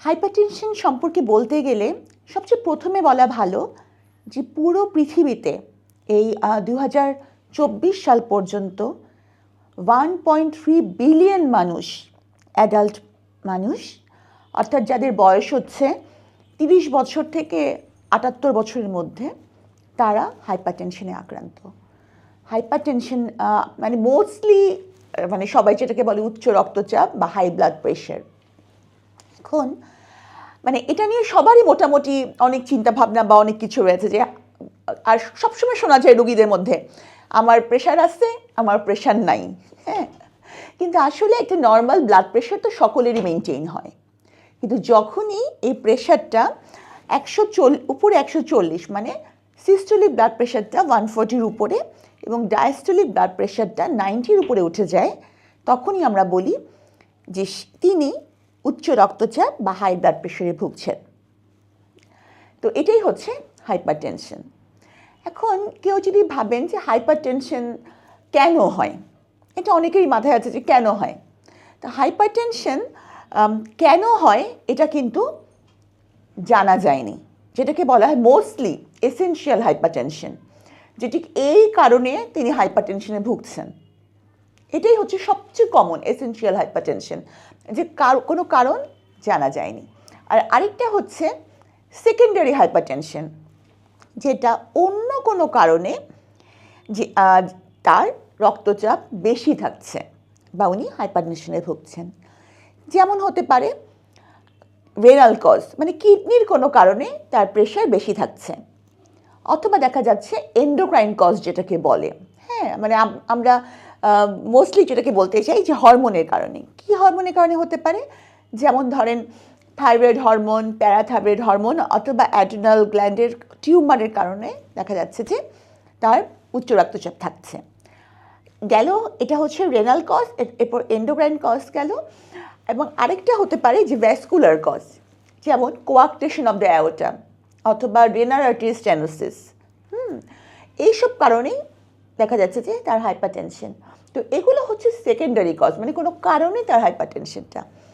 Hypertension সম্পর্কে বলতে গেলে সবচেয়ে প্রথমে বলা ভালো যে পুরো পৃথিবীতে এই 2024 সাল পর্যন্ত 1.3 বিলিয়ন মানুষ, অ্যাডাল্ট মানুষ, অর্থাৎ যাদের বয়স হচ্ছে 30 বছর থেকে 78 বছরের মধ্যে, তারা হাইপারটেনশনে আক্রান্ত। হাইপারটেনশন মানে মোস্টলি মানে সবাই যেটাকে বলে উচ্চ রক্তচাপ বা হাই ব্লাড প্রেশার। এখন মানে এটা নিয়ে সবারই মোটামুটি অনেক চিন্তাভাবনা বা অনেক কিছু রয়েছে, যে আর সবসময় শোনা যায় রোগীদের মধ্যে আমার প্রেশার আছে, আমার প্রেশার নাই। হ্যাঁ, কিন্তু আসলে একটা নর্মাল ব্লাড প্রেশার তো সকলেরই মেনটেন হয়, কিন্তু যখনই এই প্রেশারটা 140 মানে সিস্টোলিক ব্লাড প্রেশারটা 140-র উপরে এবং ডায়াস্টোলিক ব্লাড প্রেশারটা 90-র উপরে উঠে যায়, তখনই আমরা বলি যে তিনি উচ্চ রক্তচাপ বা হাই ব্লাড প্রেশারে ভুগছেন। তো এটাই হচ্ছে হাইপারটেনশন। এখন কেউ যদি ভাবেন যে হাইপারটেনশন কেন হয়, এটা অনেকেরই মাথায় আছে যে কেন হয়। তো হাইপারটেনশন কেন হয় এটা কিন্তু জানা যায়নি, যেটাকে বলা হয় মোস্টলি এসেনশিয়াল হাইপারটেনশন, যেটি এই কারণে তিনি হাইপারটেনশনে ভুগছেন। এটাই হচ্ছে সবচেয়ে কমন এসেনশিয়াল হাইপারটেনশন, যে কোনো কারণ জানা যায়নি। আর আরেকটা হচ্ছে সেকেন্ডারি হাইপারটেনশন, যেটা অন্য কোনো কারণে যে তার রক্তচাপ বেশি থাকছে বা উনি হাইপারটেনশনে ভুগছেন। যেমন হতে পারে রেনাল কজ, মানে কিডনির কোনো কারণে তার প্রেশার বেশি থাকছে, অথবা দেখা যাচ্ছে এন্ডোক্রাইন কজ যেটাকে বলে। হ্যাঁ, মানে আমরা মোস্টলি যেটাকে বলতে চাই যে হরমোনের কারণে। কী হরমোনের কারণে হতে পারে? যেমন ধরেন থাইরয়েড হরমোন, প্যারাথাইরয়েড হরমোন, অথবা অ্যাড্রিনাল গ্ল্যান্ডের টিউমারের কারণে দেখা যাচ্ছে যে তার উচ্চ রক্তচাপ থাকছে। গেল, এটা হচ্ছে রেনাল কজ, এরপর এন্ডোক্রাইন কজ গেল। এবং আরেকটা হতে পারে যে ভ্যাসকুলার কজ, যেমন কোয়াক্টেশন অফ দ্য অ্যাওর্টা অথবা রেনাল আর্টারি স্টেনোসিস। এইসব কারণেই দেখা যাচ্ছে যে তার হাইপারটেনশন। তো এগুলো হচ্ছে সেকেন্ডারি কজ, মানে কোনো কারণে তার হাইপারটেনশনটা।